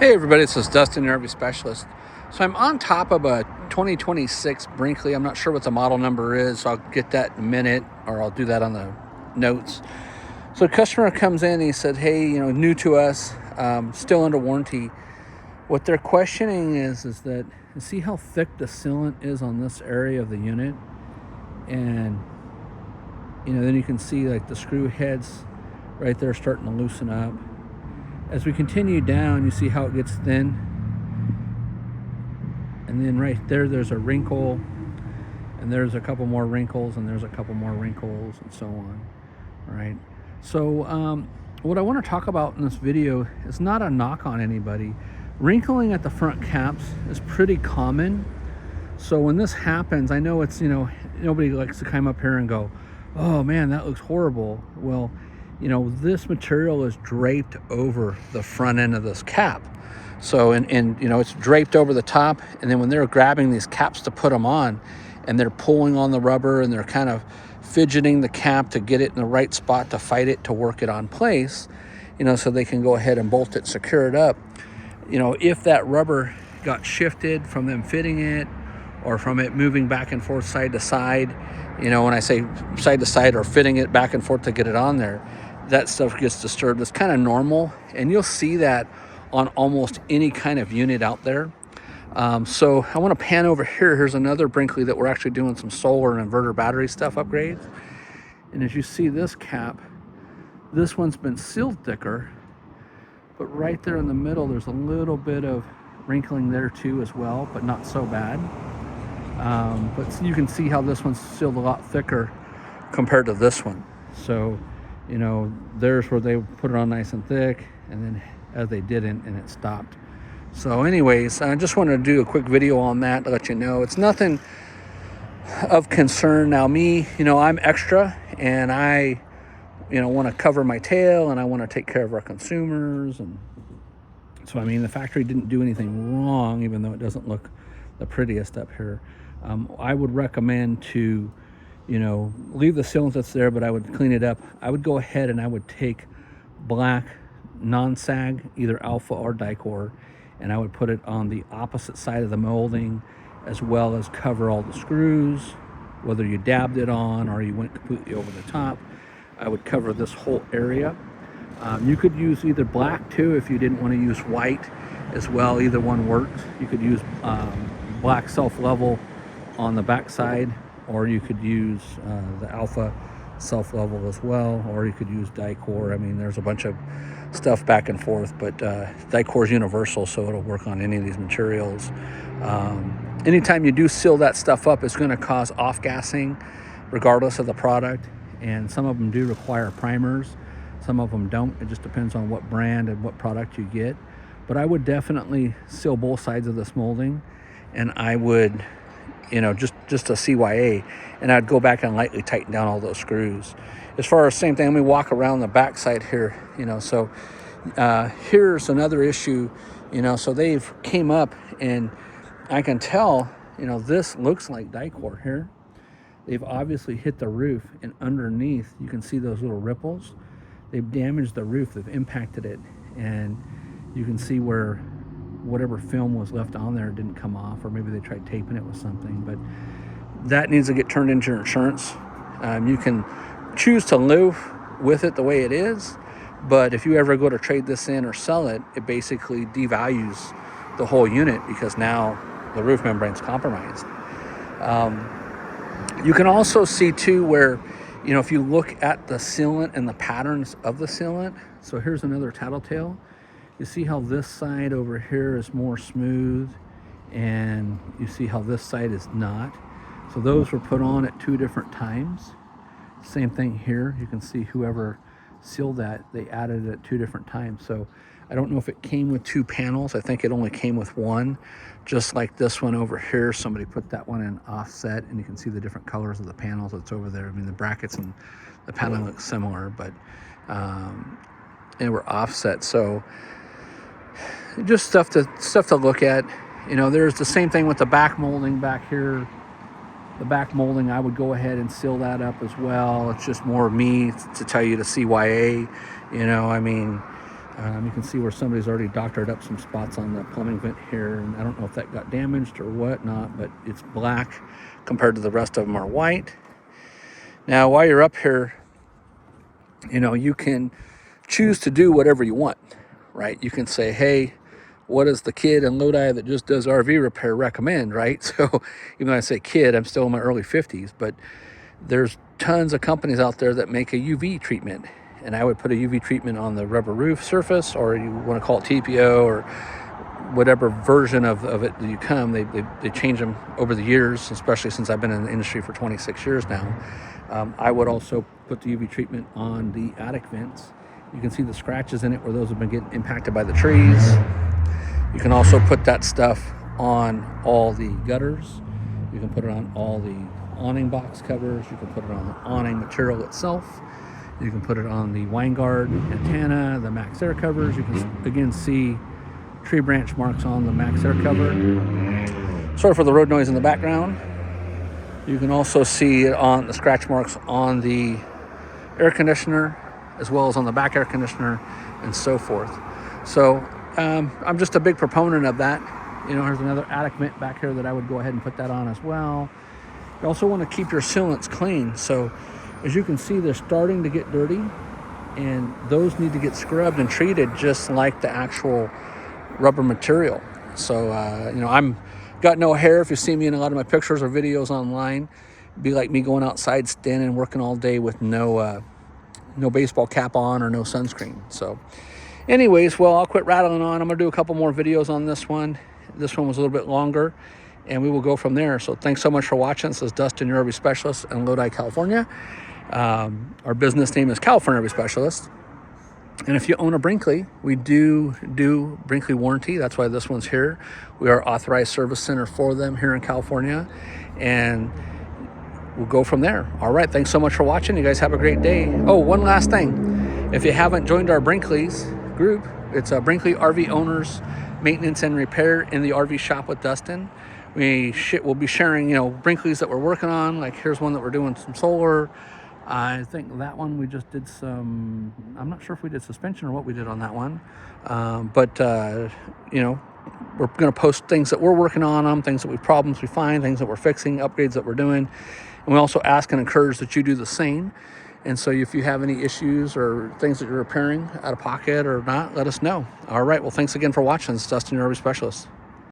Hey everybody, this is Dustin, your RV specialist. So I'm on top of a 2026 Brinkley. I'm not sure what the model number is, so I'll get that in a minute, or I'll do that on the notes. So a customer comes in and he said, hey, new to us, still under warranty. What they're questioning is that, see how thick the sealant is on this area of the unit? And, then you can see like the screw heads right there starting to loosen up. As we continue down, you see how it gets thin. And then right there, there's a wrinkle, and there's a couple more wrinkles, and there's a couple more wrinkles, and so on, right? So what I want to talk about in this video is not a knock on anybody. Wrinkling at the front caps is pretty common. So when this happens, I know it's, nobody likes to come up here and go, oh man, that looks horrible. Well, this material is draped over the front end of this cap. So, and it's draped over the top. And then when they're grabbing these caps to put them on, and they're pulling on the rubber and they're kind of fidgeting the cap to get it in the right spot to fight it, to work it on place, so they can go ahead and bolt it, secure it up. If that rubber got shifted from them fitting it, or from it moving back and forth side to side, when I say side to side or fitting it back and forth to get it on there, that stuff gets disturbed. It's kind of normal, and you'll see that on almost any kind of unit out there. So I want to pan over here. Here's another Brinkley that we're actually doing some solar and inverter battery stuff upgrades. And as you see this cap, this one's been sealed thicker, but right there in the middle, there's a little bit of wrinkling there too as well, but not so bad. But you can see how this one's sealed a lot thicker compared to this one. So, there's where they put it on nice and thick, and then as they didn't, and it stopped. So anyways, I just wanted to do a quick video on that to let you know it's nothing of concern. Now me, I'm extra, and I, want to cover my tail, and I want to take care of our consumers. And so, the factory didn't do anything wrong, even though it doesn't look the prettiest up here. I would recommend to, leave the sealant that's there, but I would clean it up. I would go ahead and I would take black non-sag, either alpha or dicor, and I would put it on the opposite side of the molding, as well as cover all the screws, whether you dabbed it on or you went completely over the top. I would cover this whole area. You could use either black too if you didn't want to use white as well. Either one works. You could use black self-level on the back side, or you could use the alpha self-level as well, or you could use dicor. There's a bunch of stuff back and forth, but dicor is universal, so it'll work on any of these materials. Anytime you do seal that stuff up, it's going to cause off-gassing regardless of the product, and some of them do require primers, some of them don't. It just depends on what brand and what product you get. But I would definitely seal both sides of this molding, and I would, just a CYA, and I'd go back and lightly tighten down all those screws. As far as same thing, let me walk around the back side here, so here's another issue, so they've came up, and I can tell, this looks like dicor here. They've obviously hit the roof, and underneath you can see those little ripples. They've damaged the roof, they've impacted it, and you can see where whatever film was left on there didn't come off, or maybe they tried taping it with something, but that needs to get turned into your insurance. You can choose to live with it the way it is, but if you ever go to trade this in or sell it, it basically devalues the whole unit, because now the roof membrane's compromised. You can also see too where, if you look at the sealant and the patterns of the sealant, so here's another tattletale. You see how this side over here is more smooth, and you see how this side is not. So those were put on at two different times. Same thing here. You can see whoever sealed that, they added it at two different times. So I don't know if it came with two panels. I think it only came with one, just like this one over here. Somebody put that one in offset, and you can see the different colors of the panels that's over there. The brackets and the panel look similar, but they were offset. So just stuff to look at. There's the same thing with the back molding back here. The back molding, I would go ahead and seal that up as well. It's just more of me to tell you to CYA. You can see where somebody's already doctored up some spots on the plumbing vent here, and I don't know if that got damaged or whatnot, but it's black compared to the rest of them are white. Now, while you're up here, you can choose to do whatever you want, right? You can say, hey, what does the kid in Lodi that just does RV repair recommend, right? So even though I say kid, I'm still in my early 50s, but there's tons of companies out there that make a UV treatment. And I would put a UV treatment on the rubber roof surface, or you want to call it TPO, or whatever version of it that you come. They change them over the years, especially since I've been in the industry for 26 years now. I would also put the UV treatment on the attic vents. You can see the scratches in it where those have been getting impacted by the trees. You can also put that stuff on all the gutters. You can put it on all the awning box covers. You can put it on the awning material itself. You can put it on the wine guard antenna, the max air covers. You can again see tree branch marks on the max air cover. Sorry for the road noise in the background. You can also see it on the scratch marks on the air conditioner, as well as on the back air conditioner, and so forth. So I'm just a big proponent of that. There's another attic vent back here that I would go ahead and put that on as well. You also want to keep your sealants clean. So as you can see, they're starting to get dirty, and those need to get scrubbed and treated just like the actual rubber material. So I'm got no hair. If you see me in a lot of my pictures or videos online, it'd be like me going outside, standing and working all day with no baseball cap on or no sunscreen. So anyways, well, I'll quit rattling on. I'm gonna do a couple more videos on this one. This one was a little bit longer, and we will go from there. So thanks so much for watching. This is Dustin, your RV specialist in Lodi, California. Our business name is California RV Specialist. And if you own a Brinkley, we do Brinkley warranty. That's why this one's here. We are authorized service center for them here in California, and we'll go from there. All right, thanks so much for watching. You guys have a great day. Oh, one last thing. If you haven't joined our Brinkley's group, it's a Brinkley RV Owners Maintenance and Repair in the RV Shop with Dustin. We'll be sharing, Brinkley's that we're working on. Like here's one that we're doing some solar. I think that one we just did some, I'm not sure if we did suspension or what we did on that one. But we're going to post things that we're working on them, problems we find, things that we're fixing, upgrades that we're doing. And we also ask and encourage that you do the same. And so if you have any issues or things that you're repairing out of pocket or not, let us know. All right. Well, thanks again for watching. It's Dustin, your RV Specialist.